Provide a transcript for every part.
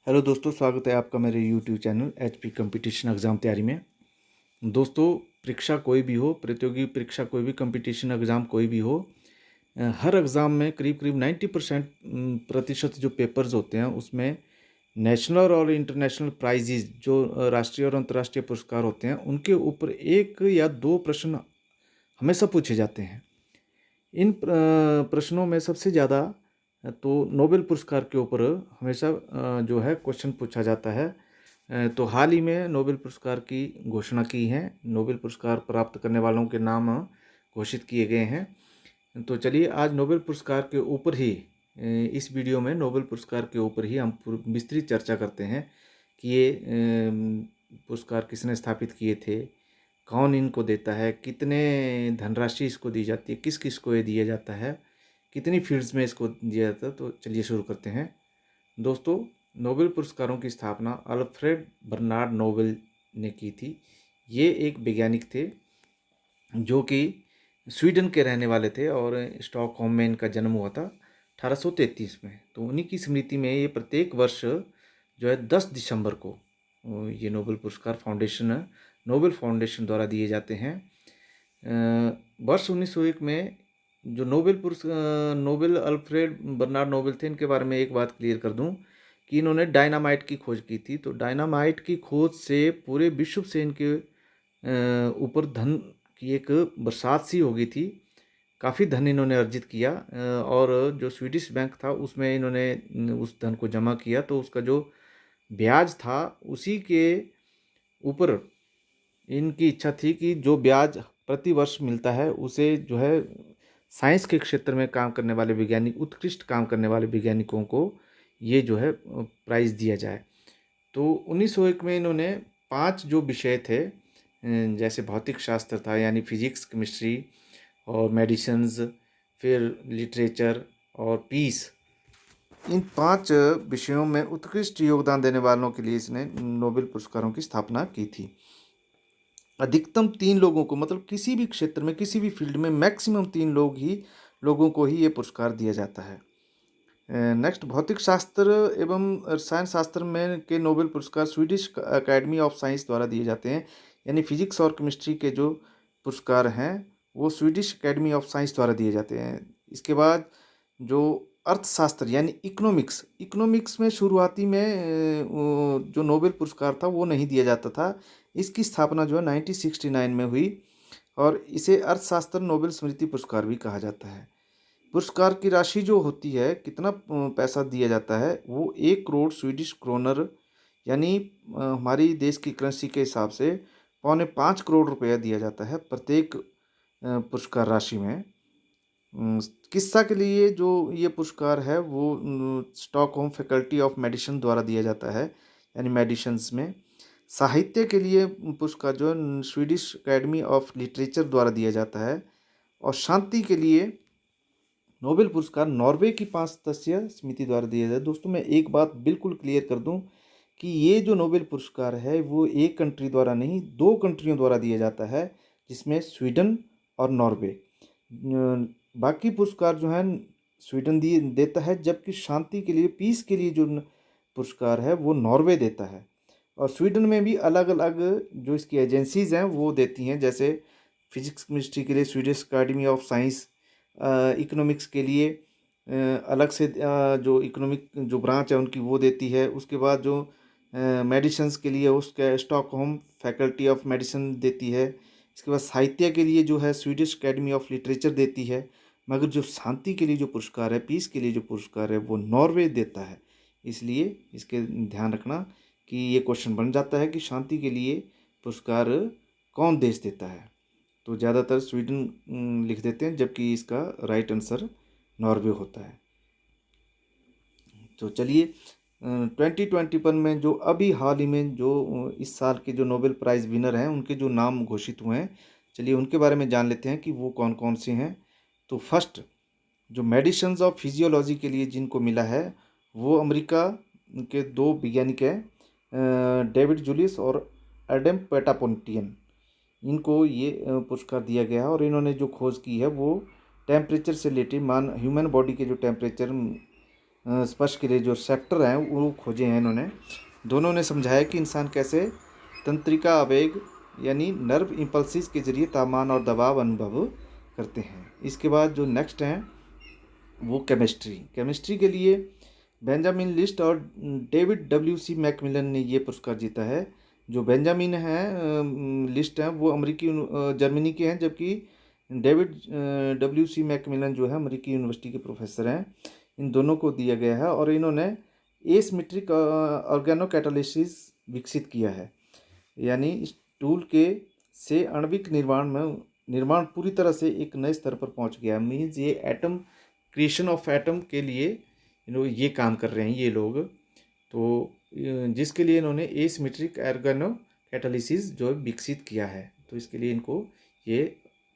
Hello दोस्तों, स्वागत है आपका मेरे YouTube channel HP competition exam तैयारी में। दोस्तों, परीक्षा कोई भी हो, प्रतियोगी परीक्षा कोई भी, कंपटीशन एग्ज़ाम कोई भी हो, हर एग्ज़ाम में करीब करीब 90% प्रतिशत जो पेपर्स होते हैं उसमें नेशनल और इंटरनेशनल प्राइजेज जो राष्ट्रीय और अंतर्राष्ट्रीय पुरस्कार होते हैं उनके ऊपर एक या दो प्रश्न हमेशा पूछे जाते हैं। इन प्रश्नों में सबसे ज़्यादा तो नोबेल पुरस्कार के ऊपर हमेशा जो है क्वेश्चन पूछा जाता है। तो हाल ही में नोबेल पुरस्कार की घोषणा की है। नोबेल पुरस्कार प्राप्त करने वालों के नाम घोषित किए गए हैं। तो चलिए आज नोबेल पुरस्कार के ऊपर ही इस वीडियो में नोबेल पुरस्कार के ऊपर ही हम विस्तृत चर्चा करते हैं कि ये पुरस्कार किसने स्थापित किए थे, कौन इनको देता है, कितने धनराशि इसको दी जाती है, किस किस को ये दिया जाता है, कितनी फील्ड्स में इसको दिया जाता है। तो चलिए शुरू करते हैं। दोस्तों, नोबेल पुरस्कारों की स्थापना अल्फ्रेड बर्नार्ड नोबेल ने की थी। ये एक वैज्ञानिक थे जो कि स्वीडन के रहने वाले थे और स्टॉकहोम में इनका जन्म हुआ था 1833 में। तो उन्हीं की स्मृति में ये प्रत्येक वर्ष जो है 10 दिसंबर को ये नोबेल फाउंडेशन द्वारा दिए जाते हैं। वर्ष 1901 में जो नोबेल अल्फ्रेड बर्नार्ड नोबेल थे, इनके बारे में एक बात क्लियर कर दूं कि इन्होंने डायनामाइट की खोज की थी। तो डायनामाइट की खोज से पूरे विश्व से इनके ऊपर धन की एक बरसात सी हो गई थी। काफ़ी धन इन्होंने अर्जित किया और जो स्वीडिश बैंक था उसमें इन्होंने उस धन को जमा किया। तो उसका जो ब्याज था उसी के ऊपर इनकी इच्छा थी कि जो ब्याज प्रति वर्ष मिलता है उसे जो है साइंस के क्षेत्र में काम करने वाले वैज्ञानिक, उत्कृष्ट काम करने वाले वैज्ञानिकों को ये जो है प्राइज़ दिया जाए। तो 1901 में इन्होंने 5 जो विषय थे, जैसे भौतिक शास्त्र था यानी फिजिक्स, केमिस्ट्री और मेडिसिन्स, फिर लिटरेचर और पीस, इन 5 विषयों में उत्कृष्ट योगदान देने वालों के लिए इसने नोबेल पुरस्कारों की स्थापना की थी। अधिकतम 3 लोगों को, मतलब किसी भी क्षेत्र में, किसी भी फील्ड में मैक्सिमम 3 लोगों को ही ये पुरस्कार दिया जाता है। नेक्स्ट, भौतिक शास्त्र एवं रसायन शास्त्र में के नोबेल पुरस्कार स्वीडिश अकेडमी ऑफ साइंस द्वारा दिए जाते हैं। यानी फिजिक्स और केमिस्ट्री के जो पुरस्कार हैं वो स्वीडिश अकेडमी ऑफ साइंस द्वारा दिए जाते हैं। इसके बाद जो अर्थशास्त्र यानी इकोनॉमिक्स में शुरुआती में जो नोबेल पुरस्कार था वो नहीं दिया जाता था। इसकी स्थापना जो है 1969 में हुई और इसे अर्थशास्त्र नोबेल स्मृति पुरस्कार भी कहा जाता है। पुरस्कार की राशि जो होती है, कितना पैसा दिया जाता है, वो 1 करोड़ स्वीडिश क्रोनर यानी हमारी देश की करेंसी के हिसाब से 4.25 करोड़ रुपया दिया जाता है प्रत्येक पुरस्कार राशि में। चिकित्सा के लिए जो ये पुरस्कार है वो स्टॉकहोम फैकल्टी ऑफ मेडिसिन द्वारा दिया जाता है यानी मेडिसिन्स में। साहित्य के लिए पुरस्कार जो है स्वीडिश अकेडमी ऑफ लिटरेचर द्वारा दिया जाता है। और शांति के लिए नोबेल पुरस्कार नॉर्वे की 5 सदस्यीय समिति द्वारा दिया जाए। दोस्तों, मैं एक बात बिल्कुल क्लियर कर दूं कि ये जो नोबेल पुरस्कार है वो एक कंट्री द्वारा नहीं, 2 कंट्रियों द्वारा दिया जाता है, जिसमें स्वीडन और नॉर्वे। बाकी पुरस्कार जो है स्वीडन देता है, जबकि शांति के लिए, पीस के लिए जो पुरस्कार है वो नॉर्वे देता है। और स्वीडन में भी अलग अलग जो इसकी एजेंसीज़ हैं वो देती हैं, जैसे फिजिक्स केमिस्ट्री के लिए Swedish academy of science, economics के लिए अलग से जो इकोनॉमिक जो ब्रांच है उनकी वो देती है। उसके बाद जो मेडिसिन्स के लिए उसके स्टॉकहोम फैकल्टी ऑफ मेडिसिन देती है। इसके बाद साहित्य के लिए जो है स्वीडिश अकेडमी ऑफ लिटरेचर देती है। मगर जो शांति के लिए जो पुरस्कार है, पीस के लिए जो पुरस्कार है, वो नॉर्वे देता है। इसलिए इसके ध्यान रखना कि ये क्वेश्चन बन जाता है कि शांति के लिए पुरस्कार कौन देश देता है। तो ज़्यादातर स्वीडन लिख देते हैं, जबकि इसका राइट आंसर नॉर्वे होता है। तो चलिए 2021 में जो अभी हाल ही में जो इस साल के जो नोबेल प्राइज़ विनर हैं उनके जो नाम घोषित हुए हैं, चलिए उनके बारे में जान लेते हैं कि वो कौन कौन से हैं। तो फर्स्ट, जो मेडिसिन्स ऑफ फिजियोलॉजी के लिए जिनको मिला है वो अमेरिका के 2 वैज्ञानिक हैं, डेविड जूलिस और एडम पेटापोंटियन। इनको ये पुरस्कार दिया गया है और इन्होंने जो खोज की है वो टेम्परेचर से रिलेटेड, ह्यूमन बॉडी के जो टेम्परेचर स्पर्श के लिए जो सेक्टर हैं वो खोजे हैं इन्होंने। दोनों ने समझाया कि इंसान कैसे तंत्रिका आवेग यानी नर्व इम्पल्सिस के जरिए तापमान और दबाव अनुभव करते हैं। इसके बाद जो नेक्स्ट हैं वो केमिस्ट्री के लिए बेंजामिन लिस्ट और डेविड WC मैकमिलन ने ये पुरस्कार जीता है। जो बेंजामिन है लिस्ट हैं वो जर्मनी के हैं, जबकि डेविड WC मैकमिलन जो है अमेरिकी यूनिवर्सिटी के प्रोफेसर हैं। इन दोनों को दिया गया है और इन्होंने एसिमेट्रिक ऑर्गेनो कैटालिसिस विकसित किया है, यानी इस टूल के से आणविक निर्माण पूरी तरह से एक नए स्तर पर पहुंच गया। मीन्स ये एटम क्रिएशन ऑफ एटम के लिए ये काम कर रहे हैं ये लोग, तो जिसके लिए इन्होंने एसिमेट्रिक ऑर्गेनो कैटालिसिस जो विकसित किया है, तो इसके लिए इनको ये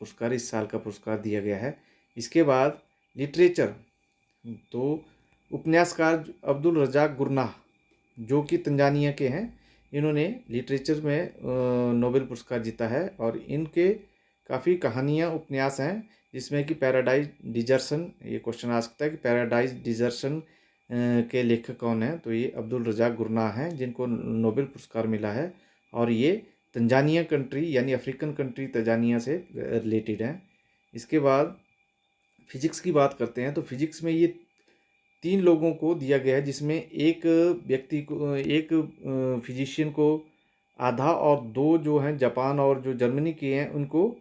पुरस्कार इस साल का पुरस्कार दिया गया है। इसके बाद लिटरेचर, तो उपन्यासकार अब्दुल रज़ाक गुरनाह जो कि तंजानिया के हैं, इन्होंने लिटरेचर में नोबेल पुरस्कार जीता है और इनके काफ़ी कहानियाँ उपन्यास हैं, जिसमें कि पैराडाइज डिजर्सन, ये क्वेश्चन आ सकता है कि पैराडाइज डिजर्सन के लेखक कौन हैं, तो ये अब्दुल रज़ाक गुरनाह हैं जिनको नोबेल पुरस्कार मिला है और ये तंजानिया कंट्री यानी अफ्रीकन कंट्री तंजानिया से रिलेटेड हैं। इसके बाद फिजिक्स की बात करते हैं, तो फिजिक्स में ये 3 लोगों को दिया गया है, जिसमें एक व्यक्ति को, एक फिजिशियन को आधा और 2 जो हैं जापान और जो जर्मनी के हैं उनको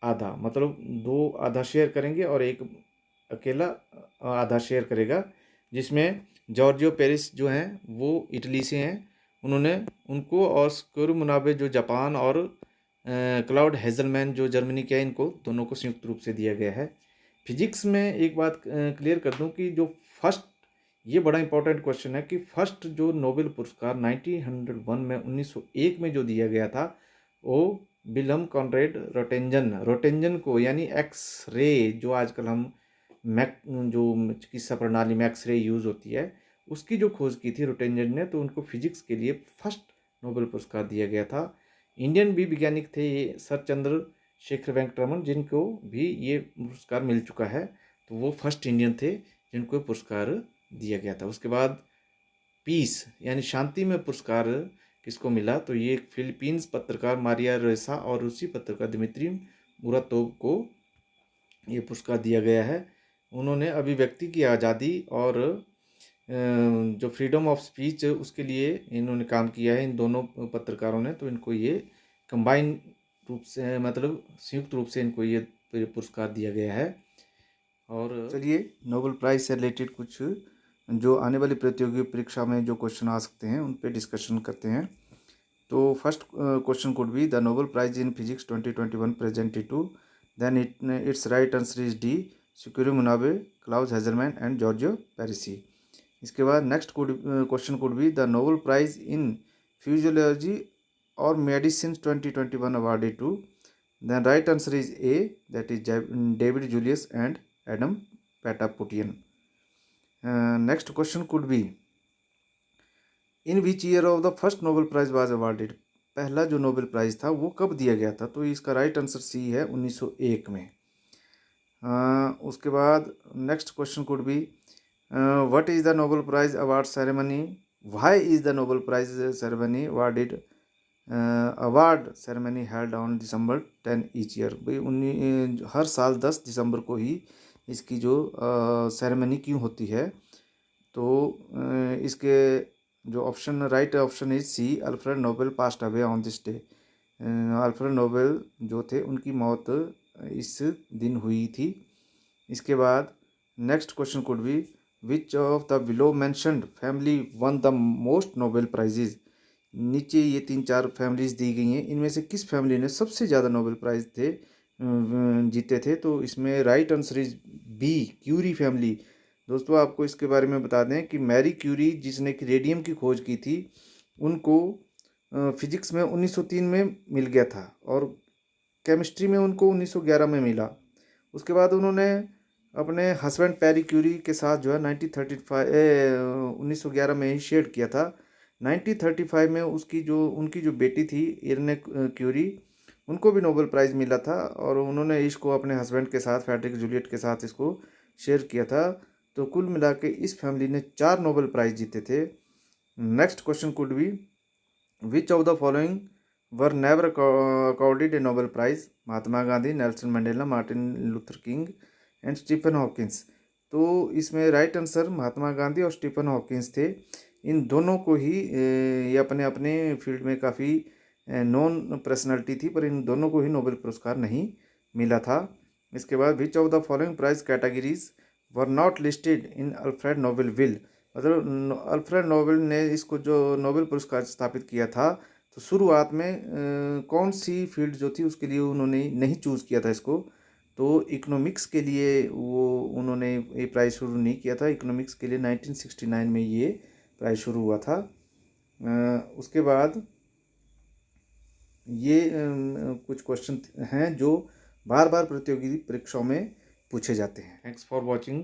आधा, मतलब 2 आधा शेयर करेंगे और एक अकेला आधा शेयर करेगा। जिसमें जॉर्जियो पेरिस जो हैं वो इटली से हैं, उनको और स्क्वेरू मुनाबे जो जापान और क्लाउड हेजलमैन जो जर्मनी के हैं, इनको दोनों को संयुक्त रूप से दिया गया है। फिजिक्स में एक बात क्लियर कर दूं कि जो फर्स्ट, ये बड़ा इंपॉर्टेंट क्वेश्चन है कि फर्स्ट जो नोबेल पुरस्कार 1901 में जो दिया गया था वो विल्हम कॉनरेड रोटेंजन को, यानी एक्स रे जो आजकल हम जो चिकित्सा प्रणाली में एक्स रे यूज़ होती है उसकी जो खोज की थी रोटेंजन ने, तो उनको फिजिक्स के लिए फर्स्ट नोबेल पुरस्कार दिया गया था। इंडियन भी वैज्ञानिक थे ये सर चंद्रशेखर वेंकटरमन, जिनको भी ये पुरस्कार मिल चुका है, तो वो फर्स्ट इंडियन थे जिनको पुरस्कार दिया गया था। उसके बाद पीस यानी शांति में पुरस्कार किसको मिला, तो ये फिलीपींस पत्रकार मारिया रेसा और रूसी पत्रकार दिमित्री मुरातोव को ये पुरस्कार दिया गया है। उन्होंने अभिव्यक्ति की आज़ादी और जो फ्रीडम ऑफ स्पीच उसके लिए इन्होंने काम किया है, इन दोनों पत्रकारों ने, तो इनको ये कंबाइन रूप से, मतलब संयुक्त रूप से इनको ये पुरस्कार दिया गया है। और चलिए नोबेल प्राइज़ से रिलेटेड कुछ जो आने वाली प्रतियोगी परीक्षा में जो क्वेश्चन आ सकते हैं उन पे डिस्कशन करते हैं। तो first question could be the Nobel prize in physics 2021 presented to, then it's right answer is D, Syukuro Manabe, Klaus Hasselmann and Giorgio Parisi. इसके बाद next question could be the Nobel prize in physiology और medicine 2021 awarded to, then right answer is A, that is David Julius and Ardem Patapoutian. Next question could be in which year of the first Nobel prize was awarded, पहला जो Nobel prize था वो कब दिया गया था, तो इसका राइट आंसर सी है 1901 में। उसके बाद next question could be what is the Nobel prize award ceremony, why is the Nobel prize ceremony awarded, award ceremony held on December 10 each year. भाई हर साल 10 दिसंबर को ही इसकी जो सेरेमनी क्यों होती है, तो इसके जो option right option is C, Alfred Nobel passed away on this day. Alfred Nobel जो थे उनकी मौत इस दिन हुई थी। इसके बाद next question could be which of the below mentioned family won the most Nobel prizes, नीचे ये 3-4 फैमिलीज दी गई हैं, इनमें से किस फैमिली ने सबसे ज़्यादा नोबेल प्राइज जीते थे, तो इसमें right answer is B, Curie family. दोस्तों आपको इसके बारे में बता दें कि मैरी क्यूरी जिसने कि रेडियम की खोज की थी, उनको फिजिक्स में 1903 में मिल गया था और केमिस्ट्री में उनको 1911 में मिला। उसके बाद उन्होंने अपने हस्बैंड पैरी क्यूरी के साथ जो है 1911 में ही शेयर किया था। 1935 में उनकी जो बेटी थी इरने क्यूरी, उनको भी नोबेल प्राइज़ मिला था और उन्होंने इसको अपने हस्बैंड के साथ, फ्रेडरिक जूलियट के साथ इसको शेयर किया था। तो कुल मिला के इस फैमिली ने 4 नोबेल प्राइज जीते थे। Next question could be which of the following were never accorded a Nobel prize? Mahatma Gandhi, Nelson Mandela, Martin Luther King and Stephen Hawkins. तो इसमें राइट आंसर महात्मा गांधी और स्टीफन हॉकिंस थे। इन दोनों को ही ये अपने अपने फील्ड में काफ़ी नॉन पर्सनैलिटी थी, पर इन दोनों को ही नोबेल पुरस्कार नहीं मिला था। इसके बाद which of the following prize categories were not listed in Alfred Nobel will? मतलब अल्फ्रेड नोबेल ने इसको जो नोबेल पुरस्कार स्थापित किया था, तो शुरुआत में कौन सी फील्ड जो थी उसके लिए उन्होंने नहीं चूज़ किया था इसको। तो इकोनॉमिक्स के लिए वो उन्होंने ये प्राइज़ शुरू नहीं किया था। इकोनॉमिक्स के लिए 1969 में ये प्राइज़ शुरू हुआ था। उसके बाद ये कुछ क्वेश्चन हैं जो बार बार प्रतियोगी परीक्षाओं में पूछे जाते हैं। Thanks for watching.